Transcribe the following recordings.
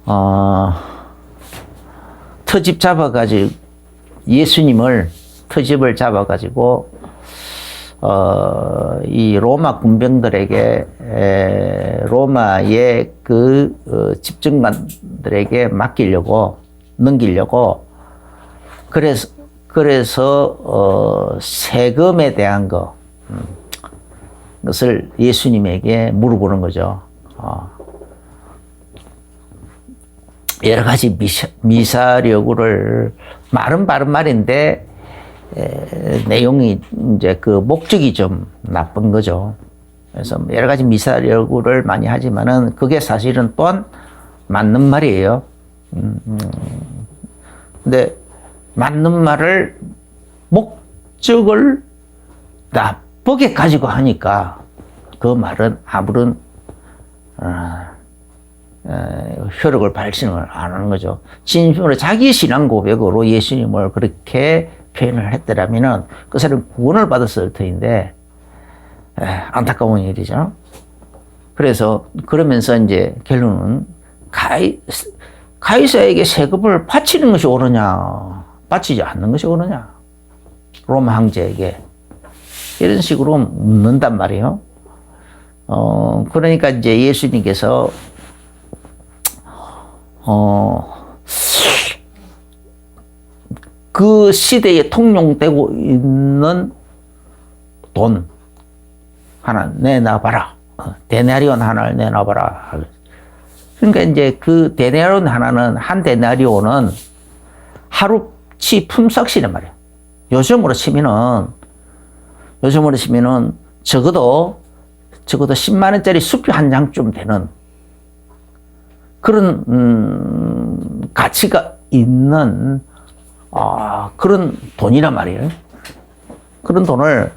어, 터집 잡아가지고 예수님을 터집을 잡아가지고 이 로마 군병들에게 로마의 그 집정관들에게 넘기려고 그래서 세금에 대한 것을 예수님에게 물어보는 거죠. 여러 가지 미사려구를 말은 바른 말인데 내용이 이제 그 목적이 좀 나쁜 거죠. 그래서 여러 가지 미사려구를 많이 하지만은 그게 사실은 또한 맞는 말이에요. 근데 맞는 말을 목적을 나쁘게 가지고 하니까 그 말은 아무런 효력을 발생을 안 하는 거죠. 진심으로 자기 신앙 고백으로 예수님을 그렇게 표현을 했더라면은 그 사람은 구원을 받았을 터인데 안타까운 일이죠. 그래서 그러면서 이제 결론은 가이사에게 세금을 바치는 것이 옳으냐, 바치지 않는 것이 옳으냐, 로마 황제에게 이런 식으로 묻는단 말이에요. 그러니까 이제 예수님께서 그 시대에 통용되고 있는 돈 하나 내놔봐라. 데나리온 하나를 내놔봐라. 그러니까 이제 그 데나리온 하나는, 한 데나리온은 하루치 품삯이란 말이에요. 요즘으로 치면은 적어도 10만 원짜리 수표 한 장쯤 되는 그런 가치가 있는 그런 돈이란 말이에요. 그런 돈을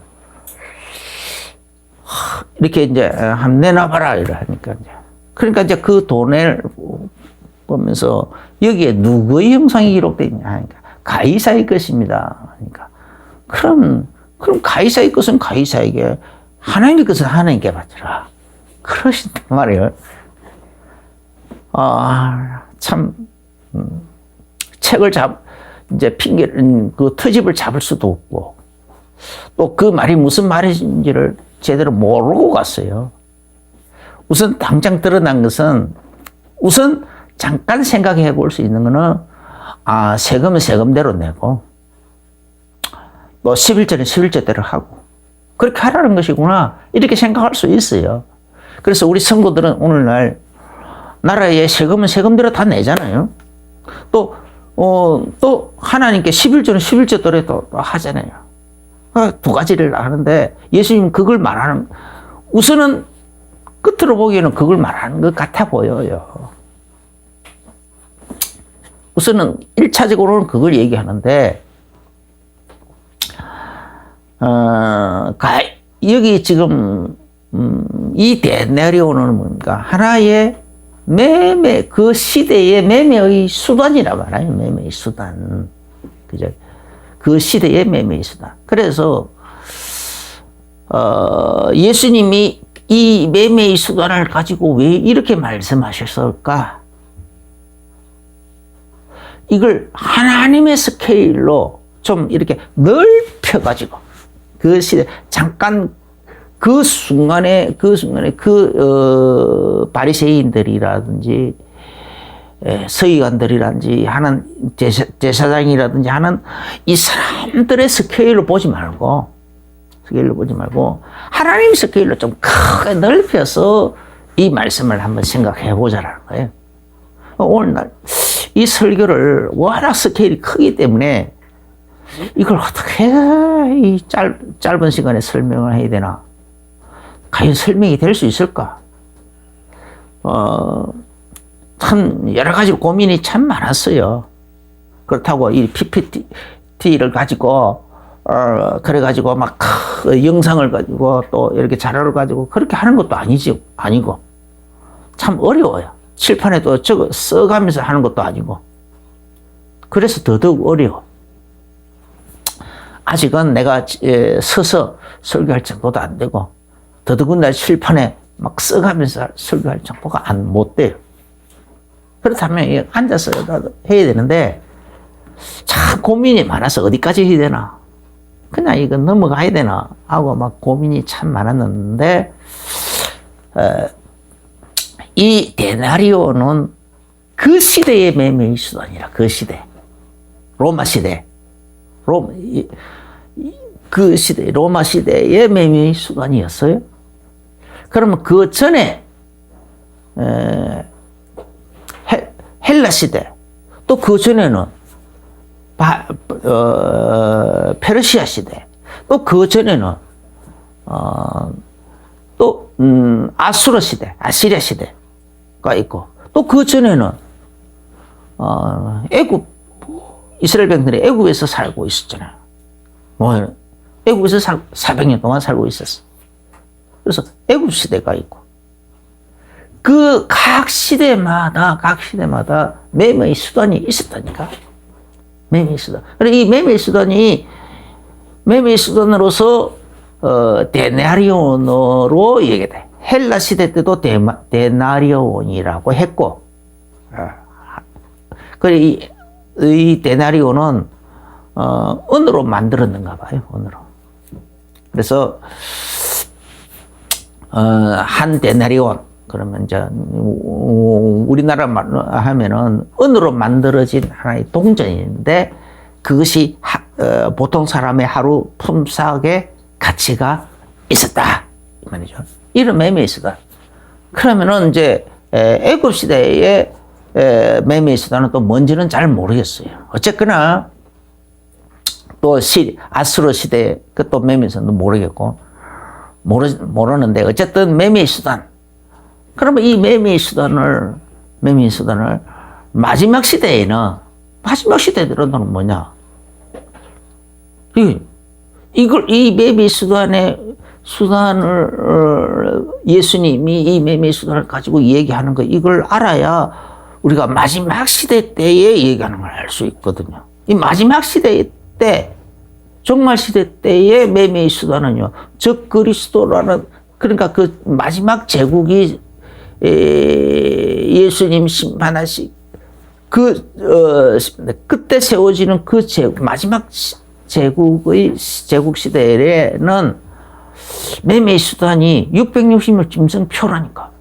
이렇게 이제 한번 내놔봐라 이러니까 이제, 그러니까 이제 그 돈을 보면서 여기에 누구의 형상이 기록되어 있냐 하니까 가이사의 것입니다. 그러니까 그럼 가이사의 것은 가이사에게, 하나님의 것은 하나님께 바쳐라. 그러신단 말이에요. 참 책을 이제 그 터집을 잡을 수도 없고, 또 그 말이 무슨 말인지를 제대로 모르고 갔어요. 우선 당장 드러난 것은, 우선 잠깐 생각해 볼 수 있는 거는, 세금은 세금대로 내고, 또 11조는 11조대로 하고, 그렇게 하라는 것이구나, 이렇게 생각할 수 있어요. 그래서 우리 성도들은 오늘날 나라의 세금은 세금대로 다 내잖아요. 또 하나님께 11조는 11조대로 또 하잖아요. 두 가지를 하는데 예수님 그걸 말하는, 우선은 끝으로 보기에는 그걸 말하는 것 같아 보여요. 우선은 1차적으로는 그걸 얘기하는데, 여기 지금 이 데나리온은 뭔가 하나의 매매, 그 시대의 매매의 수단이라 말아요. 매매의 수단. 그죠? 그 시대의 매매의 수단. 그래서, 예수님이 이 매매의 수단을 가지고 왜 이렇게 말씀하셨을까? 이걸 하나님의 스케일로 좀 이렇게 넓혀가지고, 그 시대, 잠깐 그 순간에 바리새인들이라든지 서기관들이라든지 하는 제사장이라든지 하는 이 사람들의 스케일로 보지 말고 하나님 스케일로 좀 크게 넓혀서 이 말씀을 한번 생각해 보자라는 거예요. 오늘날 이 설교를 워낙 스케일이 크기 때문에 이걸 어떻게 이 짧은 시간에 설명을 해야 되나? 과연 설명이 될 수 있을까? 참 여러 가지 고민이 참 많았어요. 그렇다고 이 PPT를 가지고 그래가지고 막 영상을 가지고 또 이렇게 자료를 가지고 그렇게 하는 것도 아니고 참 어려워요. 칠판에도 써가면서 하는 것도 아니고, 그래서 더더욱 어려워. 아직은 내가 서서 설교할 정도도 안 되고, 더더군다나 칠판에 막 써가면서 설교할 정도가 못 돼요. 그렇다면 앉아서 해야 되는데 참 고민이 많아서 어디까지 해야 되나, 그냥 이거 넘어가야 되나 하고 막 고민이 참 많았는데, 이 데나리오는 그 시대의 매매의 수단이라. 그 시대, 로마 시대, 그 시대, 로마 시대의 매매의 수단이었어요. 그러면 그 전에 헬라 시대, 또 그 전에는 페르시아 시대, 또 그 전에는 또 아수르 시대, 아시리아 시대가 있고, 또 그 전에는 애굽, 이스라엘 백성들이 애굽에서 살고 있었잖아요. 뭐 애굽에서 400년 동안 살고 있었어. 그래서 애굽 시대가 있고, 그 각 시대마다 매매의 수단이 있었다니까. 매매의 수단. 그리고 이 매매의 수단으로서 데나리온으로 얘기돼. 헬라 시대 때도 데나리온이라고 했고, 그리고 이 데나리온은 은으로 만들었는가 봐요. 은으로. 그래서 한 데나리온, 그러면 이제 우리나라 말로 하면은 은으로 만들어진 하나의 동전인데, 그것이 보통 사람의 하루 품삯의 가치가 있었다 이 말이죠. 이런 매매의 수단. 그러면은 이제 애굽 시대의 매매의 수단은 또 뭔지는 잘 모르겠어요. 어쨌거나 또 아수르 시대 그 또 매매의 수단도 모르겠고, 모르는데 어쨌든 매매의 수단. 그러면 이 매매의 수단을 마지막 시대에는, 마지막 시대들은 뭐냐? 이 매매 수단을 예수님이 이 매매 수단을 가지고 얘기하는 거, 이걸 알아야 우리가 마지막 시대 때에 얘기하는 걸 알 수 있거든요. 이 마지막 시대 때, 종말 시대 때의 매매의 수단은요, 즉 그리스도라는, 그러니까 그 마지막 제국이 예수님 심판하시 그때 세워지는 그 마지막 제국 시대에는 매매 수단이 660일 짐승표라니까.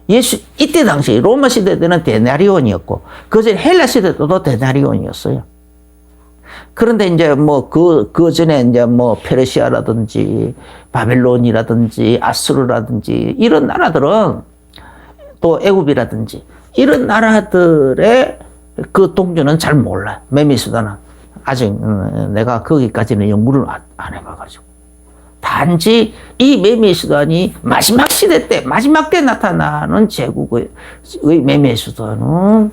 이때 당시 로마 시대 때는 데나리온이었고, 그전에 헬라 시대 때도 데나리온이었어요. 그런데 이제 그 전에 이제 페르시아라든지 바벨론이라든지 아수르라든지 이런 나라들은, 또 애굽이라든지 이런 나라들의 그 동전은 잘 몰라. 매매 수단은 아직 내가 거기까지는 연구를 안 해봐가지고. 단지 이 매매 수단이 마지막 시대 때, 마지막 때 나타나는 제국의 매매 수단은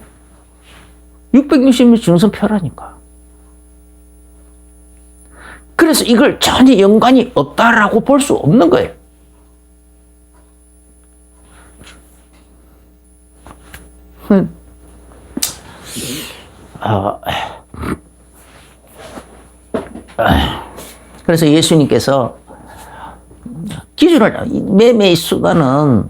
660일 중선표라니까. 그래서 이걸 전혀 연관이 없다라고 볼 수 없는 거예요. 그래서 예수님께서 기준을, 매매의 수단은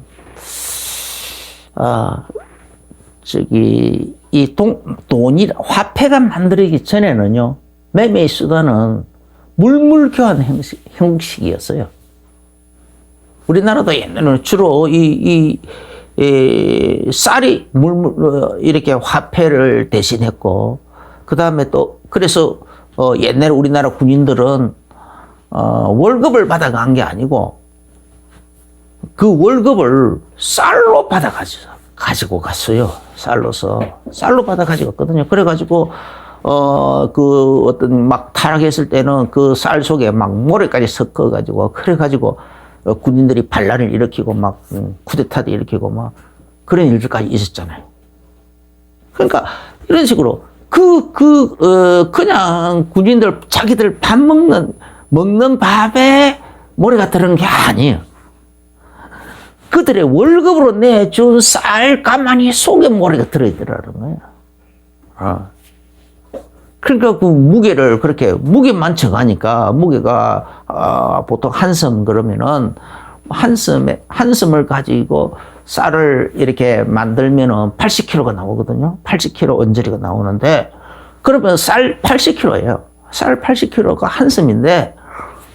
돈이, 화폐가 만들어지기 전에는요, 매매의 수단은 물물 교환 형식이었어요. 우리나라도 옛날에는 주로 쌀이 이렇게 화폐를 대신했고, 그 다음에 또, 그래서 옛날에 우리나라 군인들은 월급을 받아간 게 아니고, 그 월급을 쌀로 가지고 갔어요. 쌀로 받아 가지고 갔거든요. 그래가지고 어떤 막 타락했을 때는 그 쌀 속에 막 모래까지 섞어가지고, 그래가지고 군인들이 반란을 일으키고 막 쿠데타도 일으키고 막 그런 일들까지 있었잖아요. 그러니까 이런 식으로 그냥 군인들 자기들 밥 먹는 밥에 모래가 들어간 게 아니에요. 그들의 월급으로 내준 쌀 가마니 속에 모래가 들어있더라는 거예요. 그러니까 그 무게를 그렇게, 무게만 정하니까, 무게가 보통 한 섬 그러면은 한 섬을 가지고 쌀을 이렇게 만들면은 80kg가 나오거든요. 80kg 언저리가 나오는데, 그러면 쌀 80kg예요. 쌀 80kg가 한 씀인데,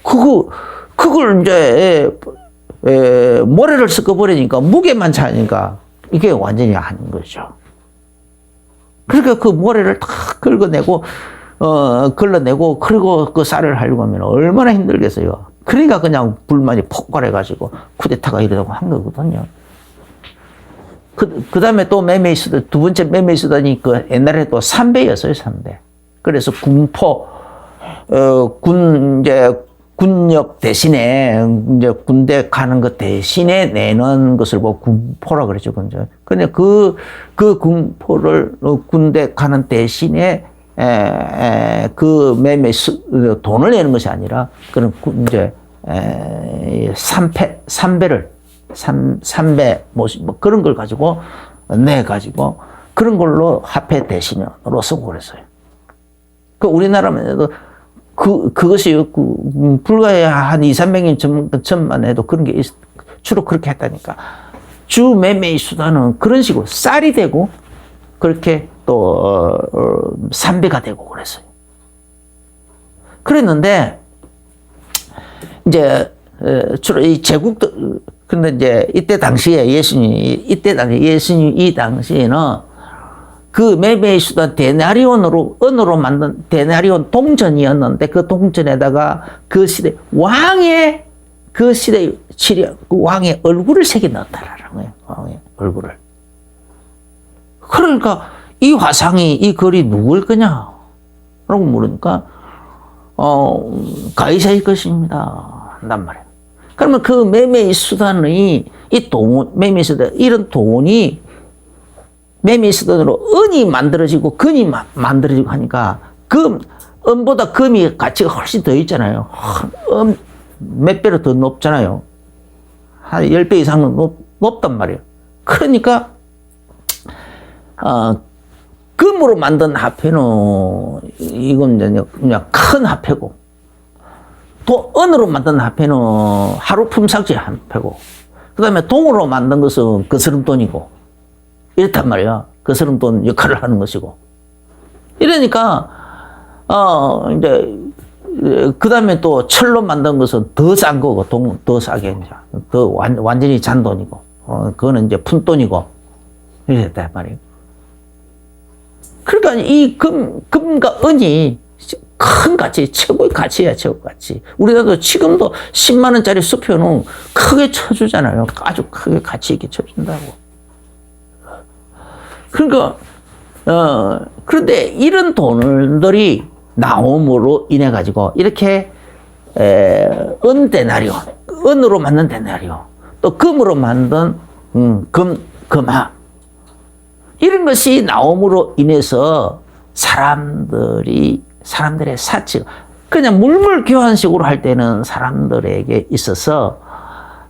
그걸 이제, 모래를 섞어버리니까 무게만 차니까 이게 완전히 아닌 거죠. 그러니까 그 모래를 다 걸러내고, 그리고 그 쌀을 하려고 하면 얼마나 힘들겠어요. 그러니까 그냥 불만이 폭발해가지고 쿠데타가 일어나고 한 거거든요. 그 다음에 또 메메이수단, 두 번째 메메이수단이 그 옛날에 또 삼배였어요, 삼배. 그래서 군포, 군역 대신에, 이제 군대 가는 것 대신에 내는 것을 뭐 군포라 그러죠, 그죠. 근데 그 군포를 군대 가는 대신에, 돈을 내는 것이 아니라, 그런 이제, 삼배, 뭐 그런 걸 가지고, 내가지고, 그런 걸로 화폐 대신으로 쓰고 그랬어요. 그 우리나라만 해도 그것이 불과해 한 2, 300년 전만 해도 그런 게 주로 그렇게 했다니까. 주 매매의 수단은 그런 식으로 쌀이 되고, 그렇게 또, 삼배가 되고 그랬어요. 그랬는데, 이제, 주로 이 제국들, 근데 이제 이때 당시에 예수님이 이 당시에는 그 매매의 수단 데나리온으로, 은으로 만든 데나리온 동전이었는데, 그 동전에다가 그 시대, 그 시대의 그 왕의 얼굴을 새겨 넣었다라는 거예요. 왕의 얼굴을. 그러니까 이 화상이, 이 글이 누굴 거냐? 라고 물으니까, 가이사일 것입니다. 한단 말이에요. 그러면 그 매매의 수단의 매매의 수단, 이런 돈이 매매의 수단으로 은이 만들어지고 금이 만들어지고 하니까 은보다 금이 가치가 훨씬 더 있잖아요. 몇 배로 더 높잖아요. 한 10배 이상은 높단 말이에요. 그러니까, 금으로 만든 화폐는 이건 그냥 큰 화폐고, 또 은으로 만든 화폐는 하루 품삯이 화폐고, 그 다음에 동으로 만든 것은 거스름돈이고, 이렇단 말이야. 거스름돈 역할을 하는 것이고. 이러니까, 이제, 그 다음에 또 철로 만든 것은 더 싼 거고, 더 싸게, 이제. 더 완전히 잔돈이고, 그거는 이제 푼돈이고, 이랬단 말이에요. 그러니까 이 금과 은이 큰 가치, 최고의 가치야, 최고 가치. 우리나라도 지금도 10만원짜리 수표는 크게 쳐주잖아요. 아주 크게 가치 있게 쳐준다고. 그러니까, 그런데 이런 돈들이 나옴으로 인해가지고, 이렇게, 은으로 만든 데나리온, 또 금으로 만든, 금화. 이런 것이 나옴으로 인해서 사람들의 사치가, 그냥 물물 교환식으로 할 때는 사람들에게 있어서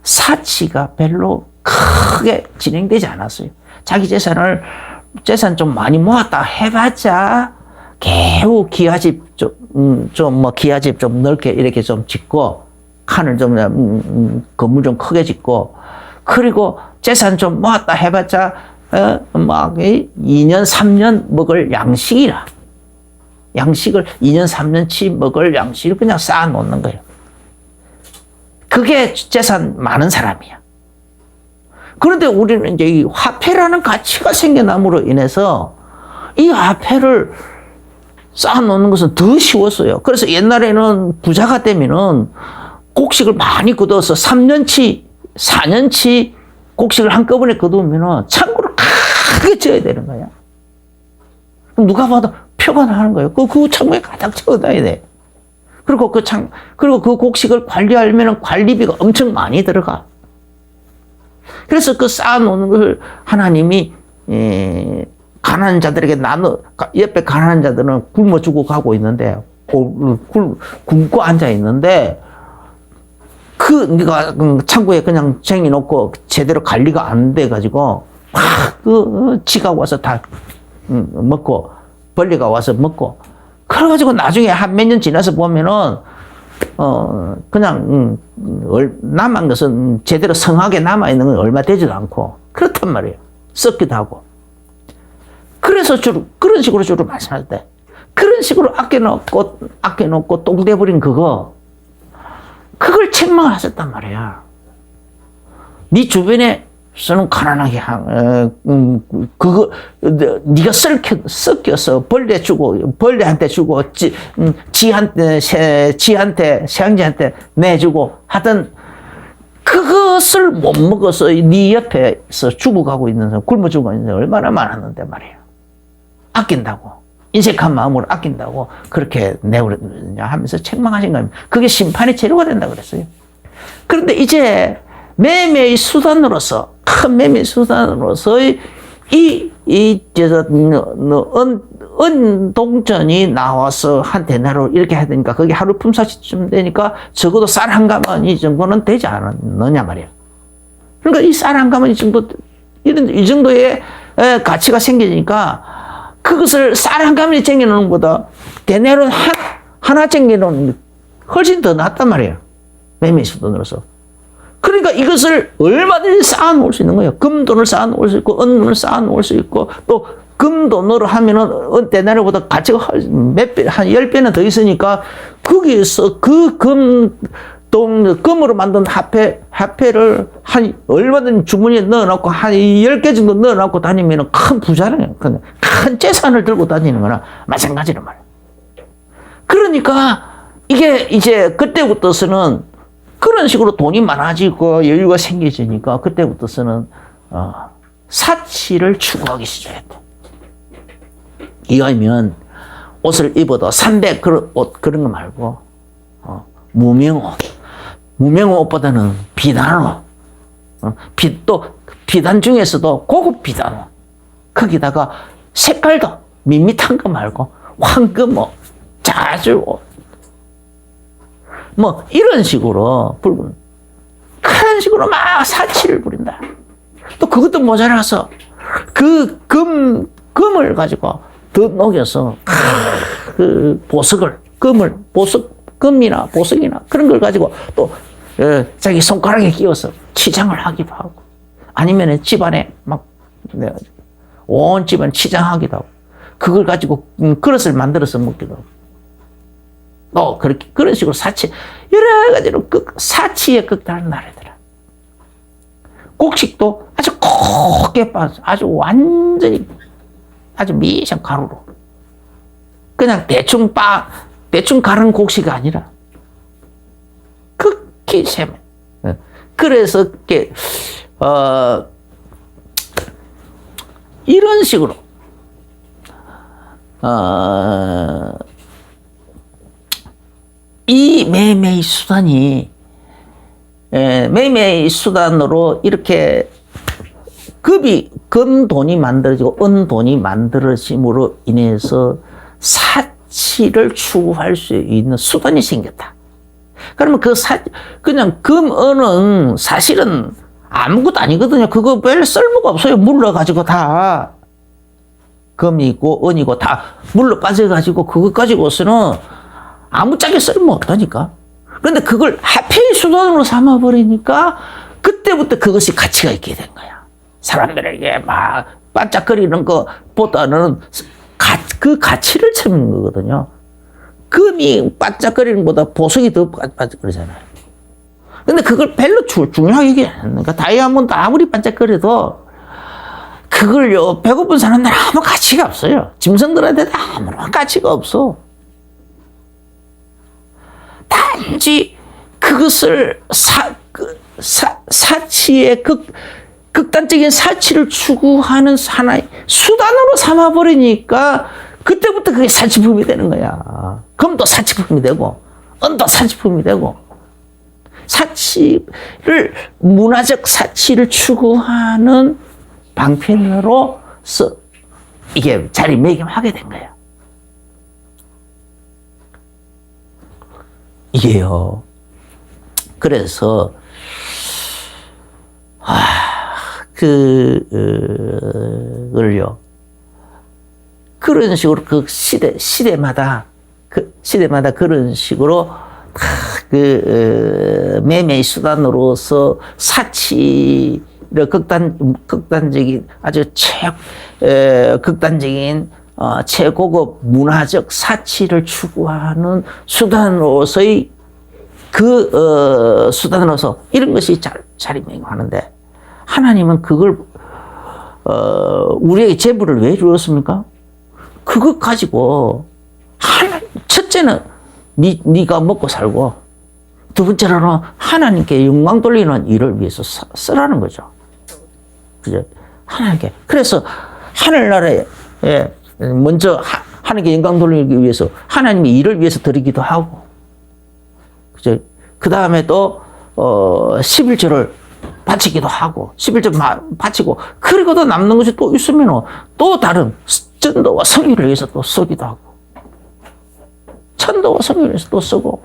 사치가 별로 크게 진행되지 않았어요. 자기 재산 좀 많이 모았다 해봤자, 겨우 기와집 기와집 좀 넓게 이렇게 좀 짓고, 칸을 좀, 건물 좀 크게 짓고, 그리고 재산 좀 모았다 해봤자, 2년, 3년 먹을 양식을 2년, 3년치 먹을 양식을 그냥 쌓아 놓는 거예요. 그게 재산 많은 사람이야. 그런데 우리는 이제 이 화폐라는 가치가 생겨남으로 인해서 이 화폐를 쌓아 놓는 것은 더 쉬웠어요. 그래서 옛날에는 부자가 되면은 곡식을 많이 거둬서 3년치, 4년치 곡식을 한꺼번에 거두면은 창고를 크게 지어야 되는 거야. 누가 봐도 표가 나는 거예요. 그 창고에 가득 채워놔야 돼. 그리고 그 곡식을 관리하려면 관리비가 엄청 많이 들어가. 그래서 그 쌓아놓는 걸 하나님이, 가난한 자들에게 옆에 가난한 자들은 굶어 죽고 가고 있는데, 굶고 앉아 있는데, 네가 창고에 그냥 쟁여놓고 제대로 관리가 안 돼가지고, 쥐가 와서 다 먹고, 벌레가 와서 먹고, 그래가지고 나중에 한 몇 년 지나서 보면은, 그냥, 남은 것은 제대로 성하게 남아있는 건 얼마 되지도 않고, 그렇단 말이에요. 썩기도 하고. 그래서 그런 식으로 주로 말씀할 때, 그런 식으로 아껴놓고 똥돼버린 그걸 책망하셨단 말이야. 네 주변에서는 가난하게 네가 섞여서 벌레한테 주고 지한테 세양지한테 내주고 하던 그것을 못 먹어서 네 옆에서 죽어가고 있는 사람, 굶어 죽어 있는 사람 얼마나 많았는데 말이에요. 아낀다고, 인색한 마음으로 아낀다고 그렇게 내버렸냐 하면서 책망하신 겁니다. 그게 심판의 재료가 된다 그랬어요. 그런데 이제 매매의 수단으로서, 큰 매매의 수단으로서의 은동전이 나와서 한 데나로 이렇게 해야 되니까 그게 하루 품삯쯤 되니까 적어도 쌀 한 가마니 정도는 되지 않느냐 말이에요. 그러니까 이 쌀 한 가마니 정도, 이 정도의 가치가 생기니까 그것을 쌀 한 가마니 챙겨놓는 것보다 대내로 하나 챙겨놓는 게 훨씬 더 낫단 말이에요. 매매 수단으로서. 그러니까 이것을 얼마든지 쌓아놓을 수 있는 거예요. 금돈을 쌓아놓을 수 있고, 은돈을 쌓아놓을 수 있고, 또 금돈으로 하면은 대나리보다 가치가 한 10배는 더 있으니까, 거기에서 그 금으로 만든 화폐를 얼마든지 주머니에 넣어놓고, 한 10개 정도 넣어놓고 다니면은 큰 부자는, 큰 재산을 들고 다니는 거나 마찬가지란 말이에요. 그러니까, 이게 이제 그때부터서는 그런 식으로 돈이 많아지고 여유가 생겨지니까 그때부터서는 사치를 추구하기 시작했다. 이왕이면 옷을 입어도 300 옷 그런 거 말고 무명옷. 무명옷보다는 비단옷. 또 비단 중에서도 고급 비단옷. 거기다가 색깔도 밋밋한 거 말고 황금옷, 자주옷. 뭐 이런 식으로 그런 식으로 막 사치를 부린다. 또 그것도 모자라서 그 금을 가지고 더 녹여서 그 금이나 보석이나 그런 걸 가지고 또 자기 손가락에 끼워서 치장을 하기도 하고, 아니면은 집안에 막 온 집안 치장하기도 하고, 그걸 가지고 그릇을 만들어서 먹기도 하고. 그런 식으로 여러 가지로 사치에 극단을 나르더라. 곡식도 아주 곱게 빠져, 아주 완전히, 아주 미션 가루로. 그냥 대충 가른 곡식이 아니라, 극히 세매. 그래서, 이런 식으로, 이 매매의 수단으로 이렇게 금돈이 만들어지고 은돈이 만들어짐으로 인해서 사치를 추구할 수 있는 수단이 생겼다. 그러면 그냥 은은 사실은 아무것도 아니거든요. 그거 별 쓸모가 없어요. 물러가지고 다. 금이고 은이고 다 물러 빠져가지고 그거 가지고서는 아무짝에 쓸모없다니까. 그런데 그걸 화폐의 수단으로 삼아버리니까 그때부터 그것이 가치가 있게 된 거야. 사람들에게 막 반짝거리는 것보다는 그 가치를 찾는 거거든요. 금이 반짝거리는 것보다 보석이 더 반짝거리잖아요. 근데 그걸 별로 중요하게 얘기 안 하니까 다이아몬드 아무리 반짝거려도 그걸요, 배고픈 사람들은 아무 가치가 없어요. 짐승들한테도 아무런 가치가 없어. 단지 그것을 사치의 극단적인 사치를 추구하는 하나의 수단으로 삼아버리니까 그때부터 그게 사치품이 되는 거야. 금도 사치품이 되고 은도 사치품이 되고, 문화적 사치를 추구하는 방편으로서 이게 자리매김하게 된 거야. 이게요. 그래서 그걸요. 그런 식으로 시대마다 그런 식으로 매매의 수단으로서 사치를 극단적인 아주 극단적인 최고급 문화적 사치를 추구하는 수단으로서의 수단으로서 이런 것이 자리매김하는데 하나님은 그걸 우리에게 제물을 왜 주었습니까? 그것 가지고 첫째는 네가 먹고 살고 두 번째로는 하나님께 영광 돌리는 일을 위해서 쓰라는 거죠. 그죠? 하나님께. 그래서 하늘나라에 먼저 하나님께 영광 돌리기 위해서 하나님의 일을 위해서 드리기도 하고, 그죠? 그 다음에 또 11조를 바치기도 하고 11조 바치고 그리고도 남는 것이 또 있으면 또 다른 전도와 성의를 위해서 또 쓰기도 하고 천도와 성의를 위해서 또 쓰고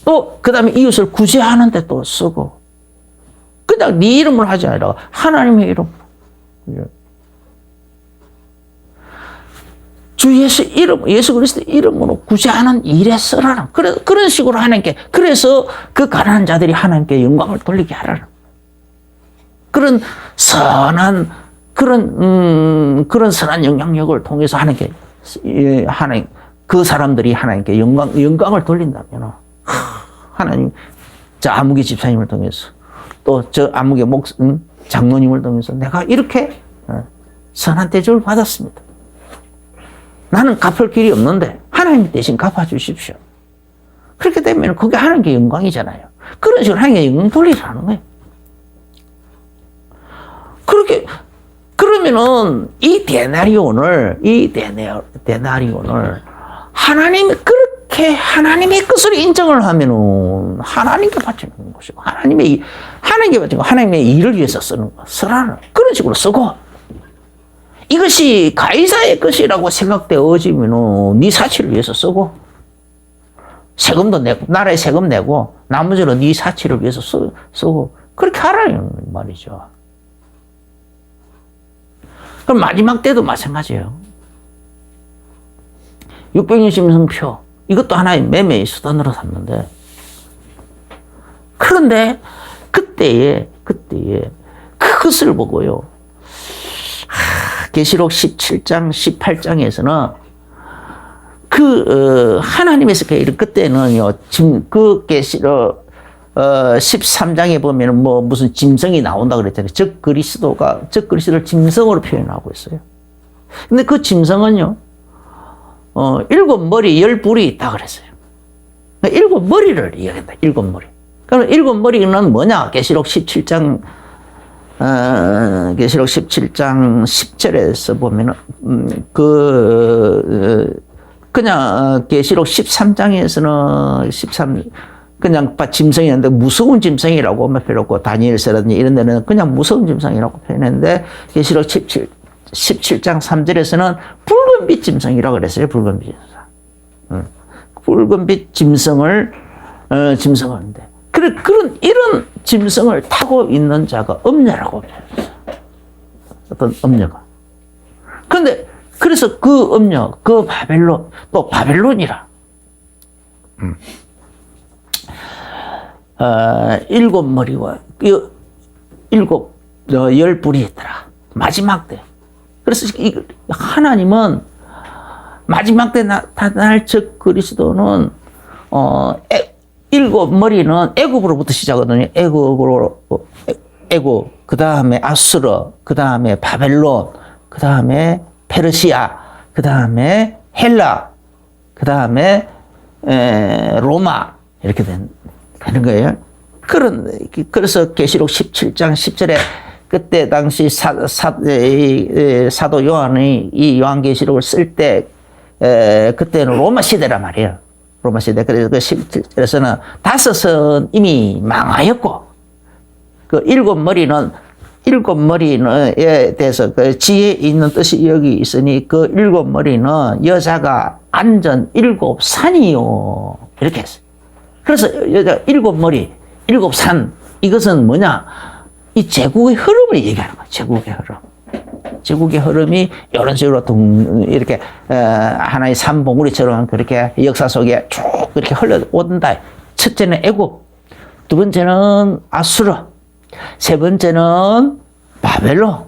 또 그 다음에 이웃을 구제하는 데 또 쓰고 그냥 네 이름을 하지 아니라 하나님의 이름 주 예수 그리스도의 이름으로 구제하는 일에 쓰라는 그런 식으로 하나님께 그래서 그 가난한 자들이 하나님께 영광을 돌리게 하라는 그런 선한 그런 선한 영향력을 통해서 하나님 그 사람들이 하나님께 영광을 돌린다면 하나님 저 아무개 집사님을 통해서 또 저 아무개 장로님을 통해서 내가 이렇게 선한 대접을 받았습니다. 나는 갚을 길이 없는데 하나님 대신 갚아주십시오. 그렇게 되면 그게 하나님께 영광이잖아요. 그런 식으로 하나님께 영광 돌리라는 거예요. 그러면은 이 데나리온을 하나님이 그렇게 하나님의 것을 인정을 하면은 하나님께 바치는 것이고 하나님께 바치고 하나님의 일을 위해서 쓰라는 그런 식으로 쓰고 이것이 가이사의 것이라고 생각되어지면은 네 사치를 위해서 쓰고 세금도 내고 나라에 세금 내고 나머지는 네 사치를 위해서 쓰고 그렇게 하라는 말이죠. 그럼 마지막 때도 마찬가지예요. 660성표 이것도 하나의 매매의 수단으로 샀는데 그런데 그때에 그것을 보고요. 계시록 17장 18장에서는 하나님에서 그때는요 그 계시록 13장에 보면은 무슨 짐승이 나온다 그랬잖아요. 적 그리스도를 짐승으로 표현하고 있어요. 근데 그 짐승은요 7머리 10뿔이 있다 그랬어요. 7머리를 이야기한다. 7머리. 그럼 7머리는 뭐냐? 계시록 17장 10절에서 보면은 그냥 계시록 13장에서는 그냥 짐승이었는데 무서운 짐승이라고 표현했고 다니엘서라든지 이런 데는 그냥 무서운 짐승이라고 표현했는데 계시록 17장 3절에서는 붉은빛 짐승이라고 그랬어요. 붉은빛 짐승. 붉은빛 짐승을 하는데 이런 짐승을 타고 있는 자가 엄녀라고 표현했어요. 어떤 엄녀가. 그런데 그래서 그 엄녀, 그 바벨론, 또 바벨론이라. 7머리와 10뿔이 있더라. 마지막 때. 그래서 하나님은 마지막 때 나타날 적 그리스도는 7머리는 애굽으로부터 시작하거든요. 애굽, 그 다음에 아수르, 그 다음에 바벨론, 그 다음에 페르시아, 그 다음에 헬라, 그 다음에 로마 이렇게 되는 거예요. 그래서 계시록 17장 10절에 그때 당시 사도 요한이 이 요한계시록을 쓸 때 그때는 로마 시대란 말이에요. 로마 시대. 그래서 그 17절에서는 5은 이미 망하였고 그 7머리에 대해서 그 지혜 있는 뜻이 여기 있으니 그 7머리는 여자가 앉은 7산이요. 이렇게 했어요. 그래서 여자 7머리, 7산 이것은 뭐냐? 이 제국의 흐름을 얘기하는 거예요. 제국의 흐름. 제국의 흐름이 이런 식으로 이렇게 하나의 산봉우리처럼 그렇게 역사 속에 쭉 이렇게 흘러온다. 첫째는 애굽, 두 번째는 아수르, 세 번째는 바벨론,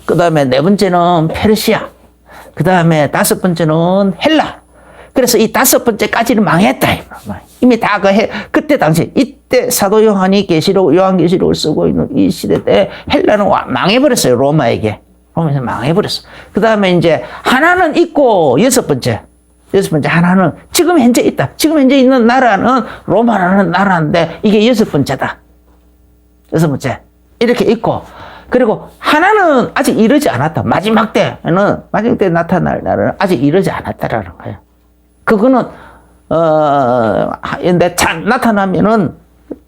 그 다음에 네 번째는 페르시아, 그 다음에 다섯 번째는 헬라. 그래서 이 다섯 번째까지는 망했다. 이미 다 그때 당시, 이때 사도 요한이 요한계시록을 쓰고 있는 이 시대 때 헬라는 망해버렸어요. 로마에게. 로마에서 망해버렸어. 그 다음에 이제 하나는 있고, 여섯 번째 하나는 지금 현재 있다. 지금 현재 있는 나라는 로마라는 나라인데 이게 여섯 번째다. 여섯 번째. 이렇게 있고, 그리고 하나는 아직 이르지 않았다. 마지막 때 나타날 날은 아직 이르지 않았다라는 거예요. 그거는, 근데 나타나면은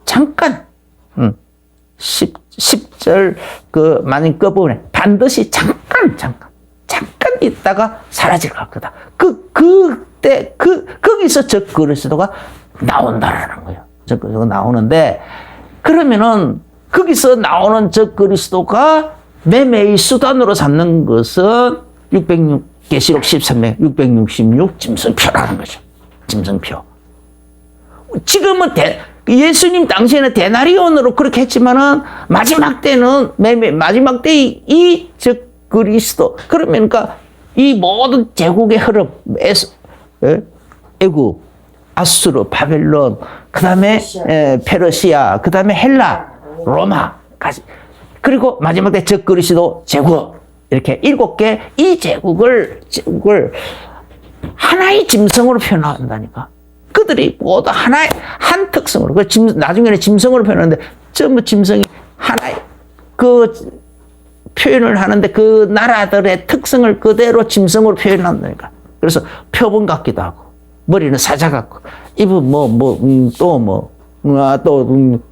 잠깐, 10절 만약 그 부분에 반드시 잠깐 있다가 사라질 거다. 그때, 거기서 저 그리스도가 나온다라는 거예요. 저 그리스도가 나오는데, 그러면은, 거기서 나오는 저 그리스도가 매매의 수단으로 삼는 것은 계시록 13장 666 짐승표라는 거죠. 짐승표. 지금은 예수님 당시에는 데나리온으로 그렇게 했지만은 마지막 때는 마지막 때의 저 그리스도. 그러니까 이 모든 제국의 흐름, 애굽, 아수르, 바벨론, 그 다음에 페르시아, 그 다음에 헬라, 로마까지. 그리고 마지막 때 저 그리스도 제국. 이렇게 7개 이 제국을 하나의 짐승으로 표현한다니까. 그들이 모두 한 특성으로, 나중에는 짐승으로 표현하는데, 전부 짐승이 하나의 표현을 하는데 그 나라들의 특성을 그대로 짐승으로 표현한다니까. 그래서 표범 같기도 하고, 머리는 사자 같고, 입은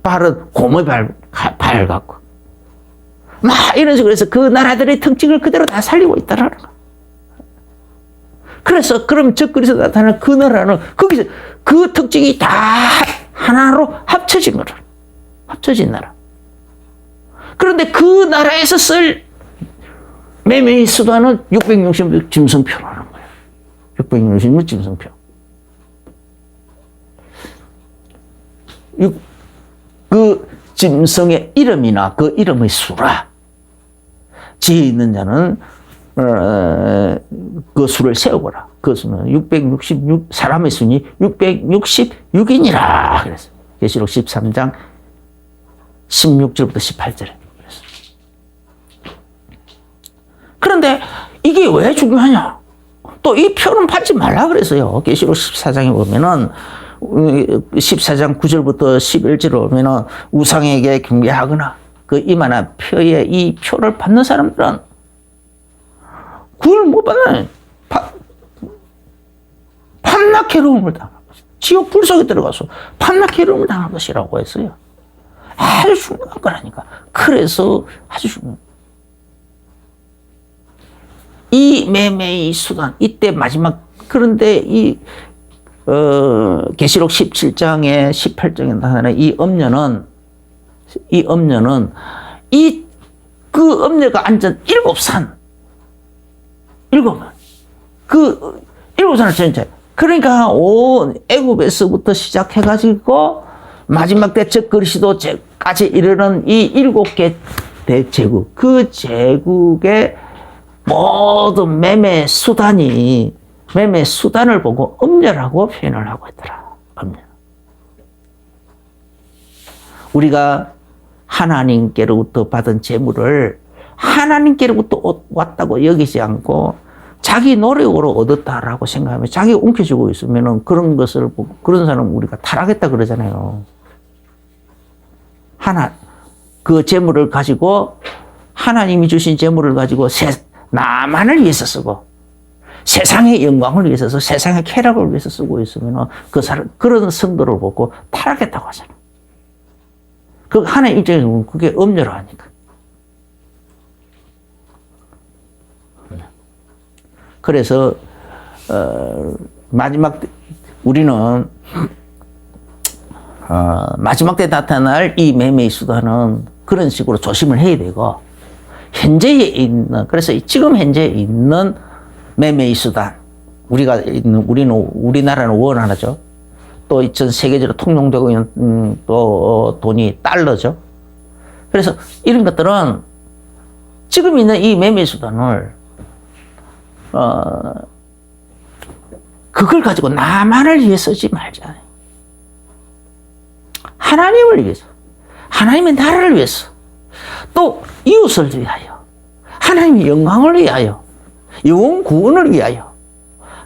발은 곰의 발 같고. 막 이런 식으로 해서 그 나라들의 특징을 그대로 다 살리고 있다라는 거. 그래서 그럼 저 그리스도 나타나는 그 나라는 거기서 그 특징이 다 하나로 합쳐진 거라. 합쳐진 나라. 그런데 그 나라에서 쓸 매매의 수단은 666 짐승표라는 거예요. 666 짐승표. 그 짐승의 이름이나 그 이름의 수라. 지혜 있는 자는 그 수를 세워보라. 그 수는 666, 사람의 수니 666이니라. 그래서 계시록 13장 16절부터 18절에. 그런데 이게 왜 중요하냐? 또 이 표는 받지 말라 그랬어요. 계시록 14장에 보면은 14장 9절부터 11절에 보면은 우상에게 경배하거나 그 이만한 표에 이 표를 받는 사람들은 구원을 못 받는 밤낮 괴로움을 당한 것이다. 지옥 불 속에 들어가서 밤낮 괴로움을 당한 것이라고 했어요. 아주 중요한 거라니까. 그래서 아주 중요한. 이 매매의 수단, 이때 마지막, 그런데 계시록 17장에 18장에 나타나는 이 음녀는 그 음녀가 앉은 7산, 7산, 그 7산을 전체. 그러니까 온 애굽에서부터 시작해가지고 마지막 때 저 그리스도까지 이르는 이 7개 대제국, 그 제국의 모든 매매 수단을 보고 음녀라고 표현을 하고 있더라. 음녀. 우리가 하나님께로부터 받은 재물을 하나님께로부터 왔다고 여기지 않고 자기 노력으로 얻었다라고 생각하면 자기가 움켜쥐고 있으면 그런 것을 보고 그런 사람은 우리가 타락했다 그러잖아요. 그 재물을 가지고 하나님이 주신 재물을 가지고 나만을 위해서 쓰고 세상의 영광을 위해서 쓰고 세상의 쾌락을 위해서 쓰고 있으면 그런 성도를 보고 타락했다고 하잖아요. 그 하나의 입장에서 보면 그게 음녀로 하니까. 그래서 우리는 마지막 때 나타날 이 매매의 수단은 그런 식으로 조심을 해야 되고, 그래서 지금 현재 있는 매매의 수단, 우리나라는 원 하나죠. 또 전 세계적으로 통용되고 있는 또 돈이 달러죠. 그래서 이런 것들은 지금 있는 이 매매 수단을 그걸 가지고 나만을 위해 쓰지 말자. 하나님을 위해서, 하나님의 나라를 위해서, 또 이웃을 위하여, 하나님의 영광을 위하여, 영혼 구원을 위하여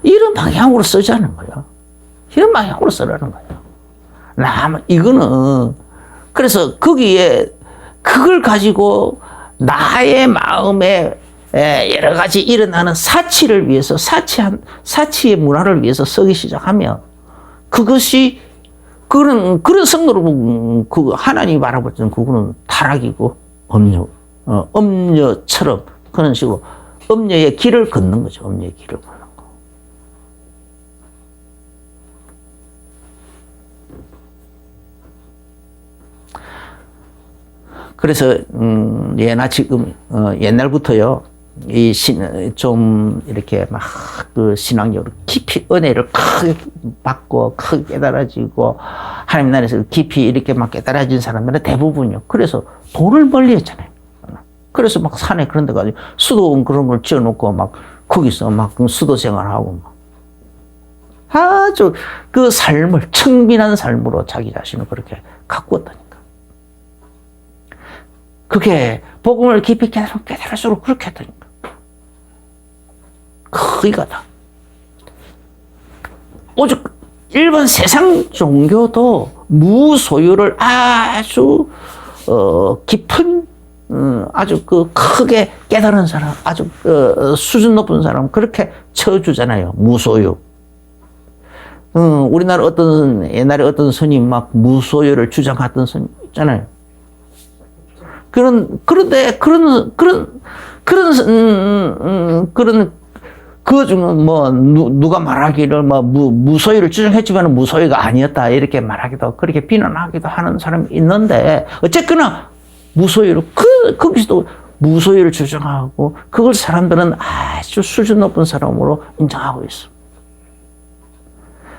이런 방향으로 쓰자는 거예요. 이런 방향으로 쓰라는 거예요. 이거는 그래서 거기에 그걸 가지고 나의 마음에 여러 가지 일어나는 사치를 위해서 사치의 문화를 위해서 쓰기 시작하면 그것이 그런 성도로 그 하나님이 바라볼 때는 그거는 타락이고 엄녀처럼 그런 식으로 엄녀의 길을 걷는 거죠. 엄녀의 길을 걷는 거. 그래서 지금 옛날부터요. 좀 이렇게 막 그 신앙적으로 깊이 은혜를 크게 받고 크게 깨달아지고 하나님 나라에서 깊이 이렇게 막 깨달아진 사람들은 대부분이요. 그래서 돈을 멀리 했잖아요. 그래서 막 산에 그런 데 가지고 수도 그런 걸 지어놓고 막 거기서 막 수도 생활하고 막 아주 그 삶을 청빈한 삶으로 자기 자신을 그렇게 가꾸었다니까. 그게 복음을 깊이 깨달을수록 그렇게 했다니까. 거기가다. 오직 일본 세상 종교도 무소유를 아주 깊은 아주 그 크게 깨달은 사람, 아주 수준 높은 사람 그렇게 쳐주잖아요. 무소유. 우리나라 옛날에 어떤 스님 막 무소유를 주장했던 스님 있잖아요. 그런데 그 중에 뭐 누가 말하기를 뭐 무소유를 주장했지만 무소유가 아니었다 이렇게 말하기도 그렇게 비난하기도 하는 사람이 있는데 어쨌거나 무소유를 거기서도 무소유를 주장하고 그걸 사람들은 아주 수준 높은 사람으로 인정하고 있어.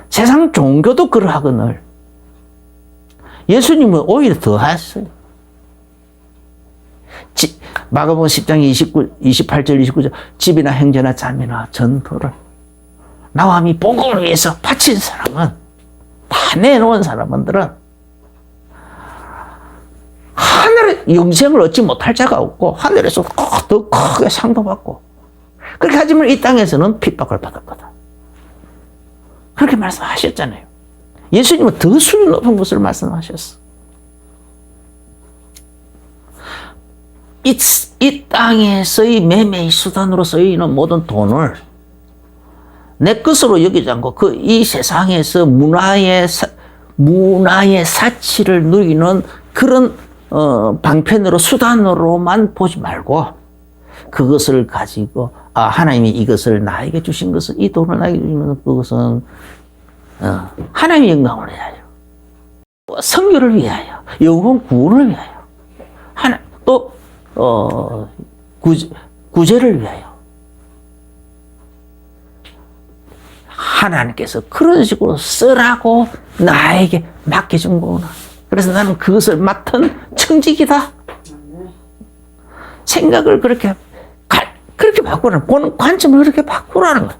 세상 종교도 그러하거늘 예수님은 오히려 더 하셨어요. 마가복음 10장 28절 29절 집이나 형제나 자매나 전토를 나와 미 복음을 위해서 바친 사람은 다 내놓은 사람들은 하늘에 영생을 얻지 못할 자가 없고 하늘에서 더 크게 상도 받고 그렇게 하지만 이 땅에서는 핍박을 받을 거다. 그렇게 말씀하셨잖아요. 예수님은 더 수준 높은 것을 말씀하셨어. 이 땅에서의 매매의 수단으로 쓰이는 모든 돈을 내 것으로 여기지 않고 이 세상에서 문화의 사치를 누리는 그런 방편으로 수단으로만 보지 말고 그것을 가지고 하나님이 이것을 나에게 주신 것은 이 돈을 나에게 주신 것은 그것은 하나님의 영광을 위하여 성교를 위하여 영혼 구원을 위하여 또 구제를 위하여 하나님께서 그런 식으로 쓰라고 나에게 맡겨준 거구나. 그래서 나는 그것을 맡은 청직이다. 생각을 그렇게 바꾸라는, 보는 관점을 그렇게 바꾸라는 거야.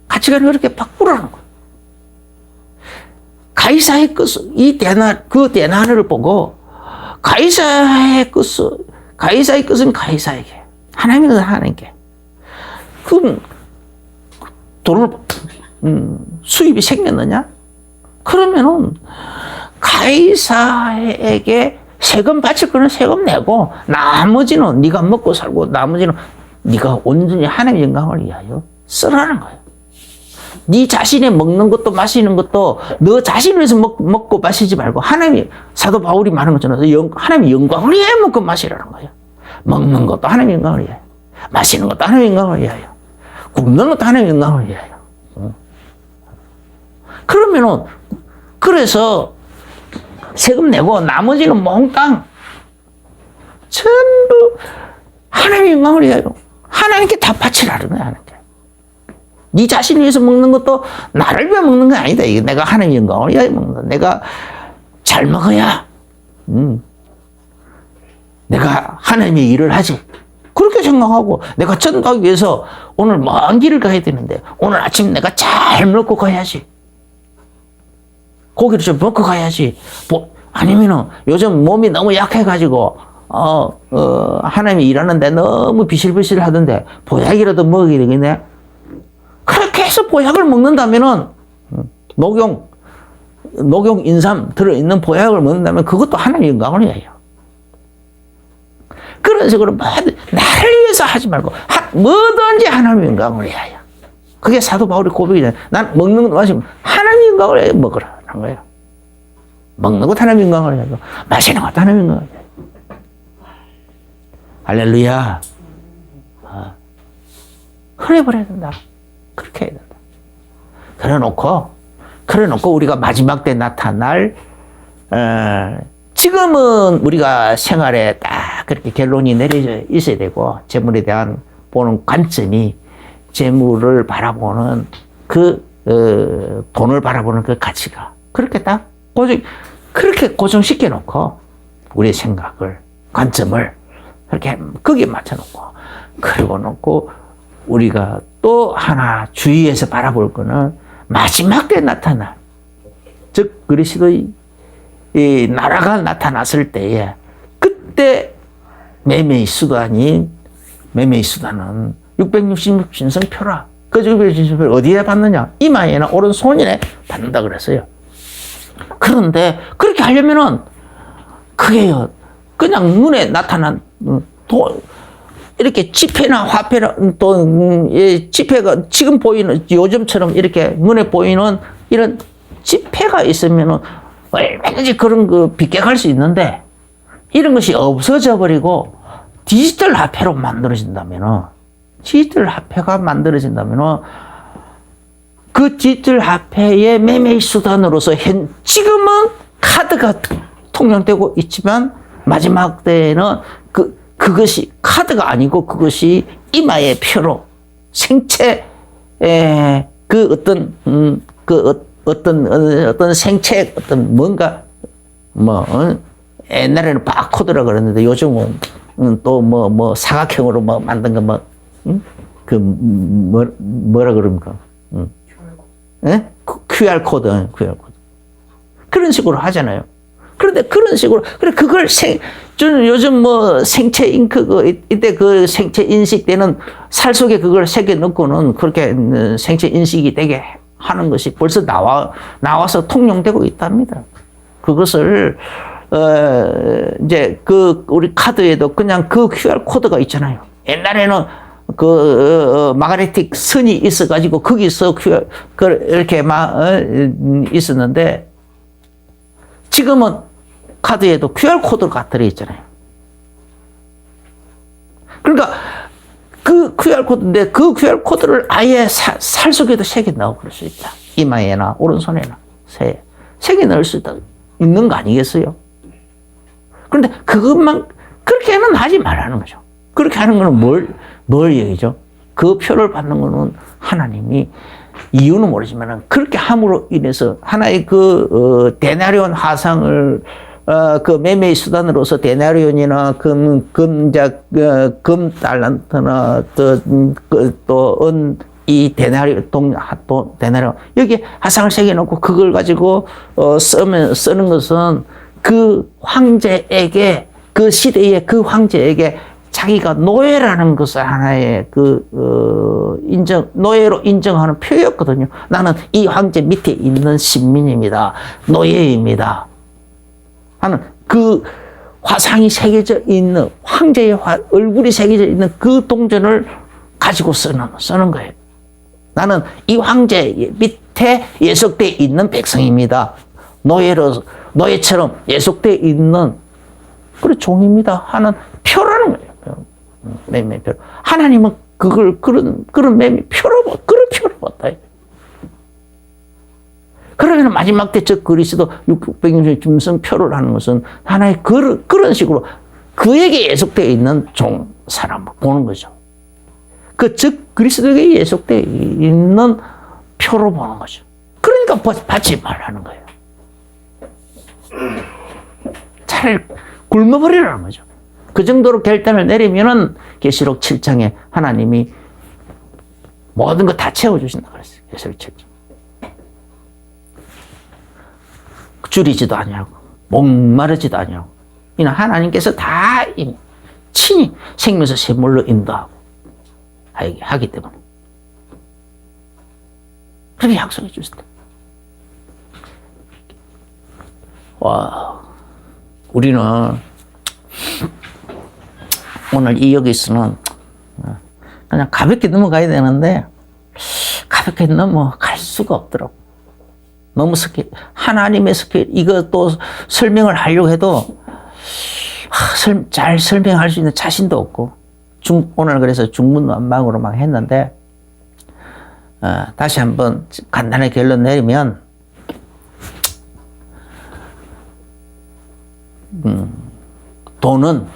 가치관을 그렇게 바꾸라는 거야. 가이사의 것을, 그 데나르를 보고 가이사의 것은 가이사에게, 하나님의 것은 하나님께. 그럼 돈을 수입이 생겼느냐? 그러면은 가이사에게 세금 바칠 거는 세금 내고 나머지는 네가 먹고 살고 나머지는 네가 온전히 하나님의 영광을 위하여 쓰라는 거예요. 네 자신이 먹는 것도 마시는 것도 너 자신을 위해서 먹고 마시지 말고 하나님이, 사도 바울이 말하는 것처럼 하나님의 영광을 위하여 먹고 마시라는 거예요. 먹는 것도 하나님의 영광을 위하여, 마시는 것도 하나님의 영광을 위하여, 굽는 것도 하나님의 영광을 위하여. 그러면은 그래서 세금 내고 나머지는 몽땅 전부 하나님의 영광을 위하여 하나님께 다 바치라는 거야. 하나님께. 네 자신을 위해서 먹는 것도 나를 위해 먹는 거 아니다. 이게 내가 하나님의 영광을 위하여 먹는다. 내가 잘 먹어야 내가 하나님의 일을 하지. 그렇게 생각하고 내가 전도하기 위해서 오늘 먼 길을 가야 되는데 오늘 아침 내가 잘 먹고 가야지. 고기를 좀 먹고 가야지. 아니면은 요즘 몸이 너무 약해가지고 하나님이 일하는데 너무 비실비실 하던데 보약이라도 먹어야 되겠네. 그렇게 해서 보약을 먹는다면은 녹용 인삼 들어있는 보약을 먹는다면 그것도 하나님의 영광을 위하여. 그런 식으로 나를 위해서 하지 말고 뭐든지 하나님의 영광을 위하여. 그게 사도 바울의 고백이잖아요. 난 먹는 것 마시면 하나님의 영광을 위하여 먹으라 하는 거예요. 먹는 것 하나님의 영광을 위하여, 마시는 것 하나님의 영광을 위하여. 할렐루야. 그래버려야 된다. 그렇게 해야 된다. 그래놓고 우리가 마지막 때 나타날 지금은 우리가 생활에 딱 그렇게 결론이 내려져 있어야 되고 재물에 대한 보는 관점이 재물을 바라보는 돈을 바라보는 그 가치가 그렇게 딱 그렇게 고정시켜 놓고 우리의 생각을 관점을 그렇게 거기에 맞춰 놓고 그리고 놓고 우리가 또 하나 주위에서 바라볼 거는 마지막 때 나타날 즉 그리스도의 이 나라가 나타났을 때에 그때 매매의 수단은 666신성표라. 그 666신성표를 어디에 받느냐? 이마에나 오른손에 받는다 그랬어요. 그런데 그렇게 하려면은 그게요 그냥 눈에 나타난 이렇게 지폐나 화폐나 또 지폐가 지금 보이는 요즘처럼 이렇게 눈에 보이는 이런 지폐가 있으면은 얼마든지 그런 거 비껴갈 수 있는데 이런 것이 없어져 버리고 디지털 화폐로 만들어진다면은 그 디지털 화폐의 매매 수단으로서 지금은 카드가 통용되고 있지만 마지막 때에는 그것이 카드가 아니고 그것이 이마의 표로 생체의 어떤 생체 어떤 뭔가 옛날에는 바코드라 그랬는데 요즘은 또 사각형으로 만든 거 뭐라 그럽니까? 예? QR 코드. 그런 식으로 하잖아요. 그런데 그런 식으로 그걸 저는 요즘 생체 잉크 이때 그 생체 인식 때는 살 속에 그걸 새겨 넣고는 그렇게 생체 인식이 되게 하는 것이 벌써 나와서 통용되고 있답니다. 그것을 이제 우리 카드에도 그냥 그 QR 코드가 있잖아요. 옛날에는 마그네틱 선이 있어가지고 거기서 이렇게 있었는데 지금은 카드에도 QR 코드가 들어있잖아요. 그러니까 그 QR 코드인데 그 QR 코드를 아예 살 속에도 새겨 넣어 그럴 수 있다. 이마에나 오른손에나 새겨 넣을 수 있는 거 아니겠어요? 그런데 그것만 그렇게는 하지 말라는 거죠. 그렇게 하는 거는 뭘 얘기죠? 그 표를 받는 거는 하나님이 이유는 모르지만 그렇게 함으로 인해서 하나의 데나리온 화상을 그 매매의 수단으로서 데나리온이나 금 달란트나 이 데나리온 여기 화상을 새겨놓고 그걸 가지고 쓰는 것은 그 황제에게 그 시대의 그 황제에게 자기가 노예라는 것을 하나의 노예로 인정하는 표였거든요. 나는 이 황제 밑에 있는 신민입니다. 노예입니다. 하는 그 화상이 새겨져 있는 황제의 얼굴이 새겨져 있는 그 동전을 가지고 쓰는 거예요. 나는 이 황제 밑에 예속되어 있는 백성입니다. 노예처럼 예속되어 있는 그런 종입니다. 하는 표라는 거예요. 매매표. 하나님은 그런 매매표로 그런 표로 봤다. 그러면 마지막 때 저 그리스도 600년 짐승표를 하는 것은 하나의 그런 식으로 그에게 예속되어 있는 사람을 보는 거죠. 즉 그리스도에게 예속되어 있는 표로 보는 거죠. 그러니까 받지 말라는 거예요. 차라리 굶어버리라는 거죠. 그 정도로 결단을 내리면은 계시록 7장에 하나님이 모든 거 다 채워주신다 그랬어요. 계시록 7장. 줄이지도 아니하고 목마르지도 아니하고 이는 하나님께서 다 친히 생명수 샘물로 인도하고 하기 때문에 그렇게 약속해 주셨다. 와, 우리는 오늘 이 여기서는 그냥 가볍게 넘어가야 되는데 가볍게 넘어갈 수가 없더라고. 너무 하나님의 스케일, 이거 또 설명을 하려고 해도 잘 설명할 수 있는 자신도 없고, 오늘 그래서 중문난방으로 막 했는데, 다시 한번 간단하게 결론 내리면, 돈은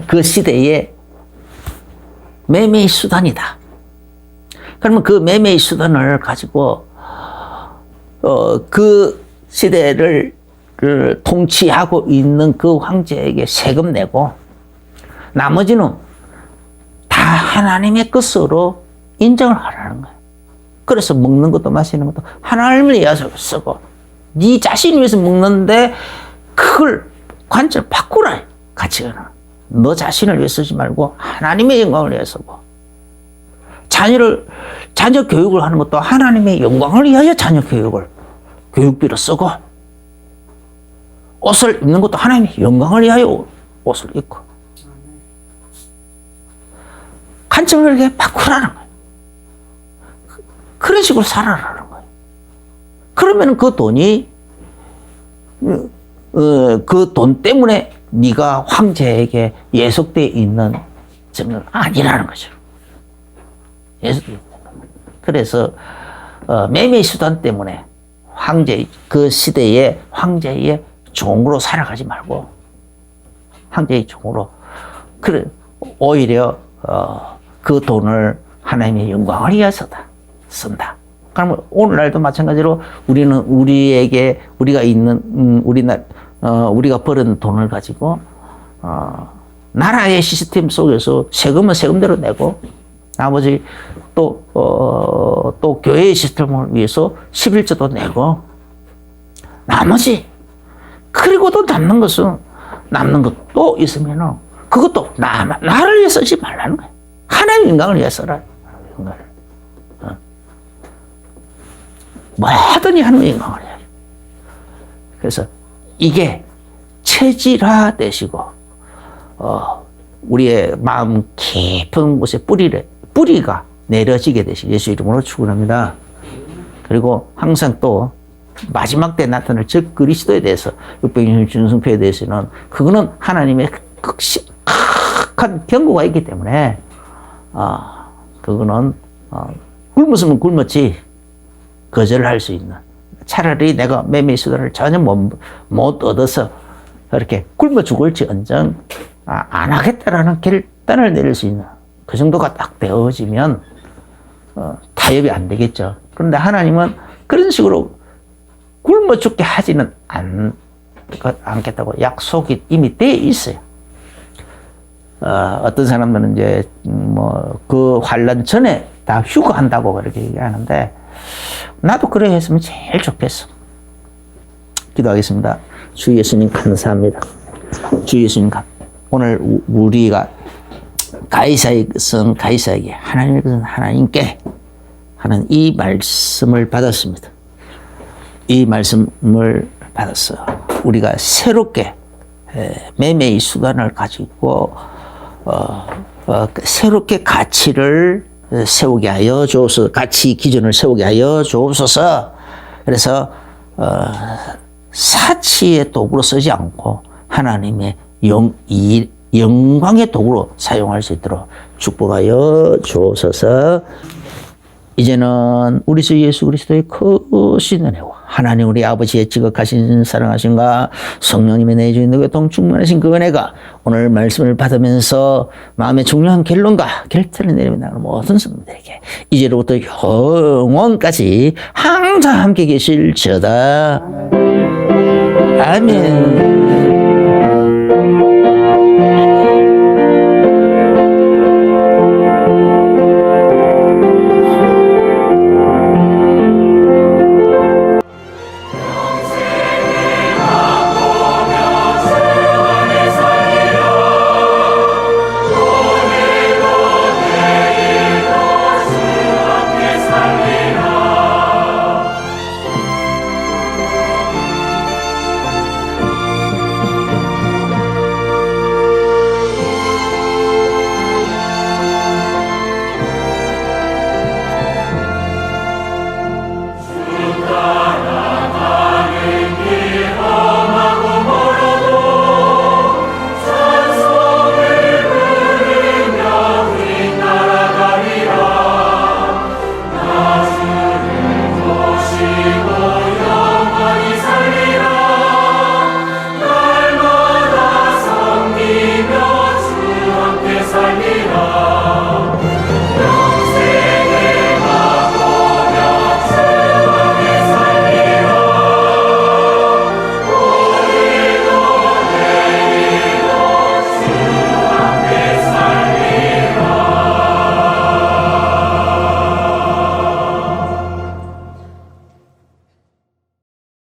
그 시대의 매매의 수단이다. 그러면 그 매매의 수단을 가지고 그 시대를 통치하고 있는 그 황제에게 세금 내고 나머지는 다 하나님의 것으로 인정을 하라는 거예요. 그래서 먹는 것도 마시는 것도 하나님을 위해서 쓰고 네 자신을 위해서 먹는데 그걸 관점을 바꾸라. 가치관을. 너 자신을 위해 쓰지 말고 하나님의 영광을 위해 쓰고 자녀 교육을 하는 것도 하나님의 영광을 위하여 자녀 교육비로 쓰고 옷을 입는 것도 하나님의 영광을 위하여 옷을 입고 관점을 이렇게 바꾸라는 거예요. 그런 식으로 살아라는 거예요. 그러면 그 돈이 그 돈 때문에 네가 황제에게 예속되어 있는 점은 아니라는 거죠. 그래서 매매 수단 때문에 그 시대의 황제의 종으로 살아가지 말고 황제의 종으로 그래 오히려 그 돈을 하나님의 영광을 위해서다 쓴다. 그러면 오늘날도 마찬가지로 우리는 우리가 있는 우리가 버는 돈을 가지고 나라의 시스템 속에서 세금은 세금대로 내고 나머지 또 교회의 시스템을 위해서 11조도 내고 나머지 그리고도 남는 것도 있으면은 그것도 나를 위해 쓰지 말라는 거예요. 하나님의 영광을 위해 써라. 뭐하든지 하나님의 영광을 위해. 그래서 이게 체질화 되시고 우리의 마음 깊은 곳에 뿌리가 내려지게 되시 예수 이름으로 축원합니다. 그리고 항상 또 마지막 때 나타날 즉 그리스도에 대해서 육백인 준승표에 대해서는 그거는 하나님의 극한 경고가 있기 때문에 그거는 굶었으면 굶었지 거절할 수 있는 차라리 내가 매매 수단을 전혀 못 얻어서 그렇게 굶어 죽을지언정 안 하겠다라는 결단을 내릴 수 있는 그 정도가 딱 되어지면 타협이 안 되겠죠. 그런데 하나님은 그런 식으로 굶어 죽게 하지는 않겠다고 약속이 이미 돼 있어요. 어떤 사람들은 이제 그 환란 전에 다 휴거한다고 그렇게 얘기하는데 나도 그래 했으면 제일 좋겠어. 기도하겠습니다. 주 예수님 감사합니다. 주 예수님 오늘 우리가 가이사의 것은 가이사에게 하나님의 것은 하나님께 하는 이 말씀을 받았습니다. 이 말씀을 받았어. 우리가 새롭게 매매의 수단을 가지고 새롭게 가치를 세우게 하여 주옵소서. 가치 기준을 세우게 하여 주옵소서. 그래서 사치의 도구로 쓰지 않고 하나님의 영광의 도구로 사용할 수 있도록 축복하여 주옵소서. 이제는 우리 주 예수 그리스도의 크신 은혜와 하나님 우리 아버지의 지극하신 사랑하신가 성령님의 내주인 교통 충만하신 그 은혜가 오늘 말씀을 받으면서 마음의 중요한 결론과 결단을 내리며 나가는 모든 성도들에게 이제로부터 영원까지 항상 함께 계실지어다. 아멘.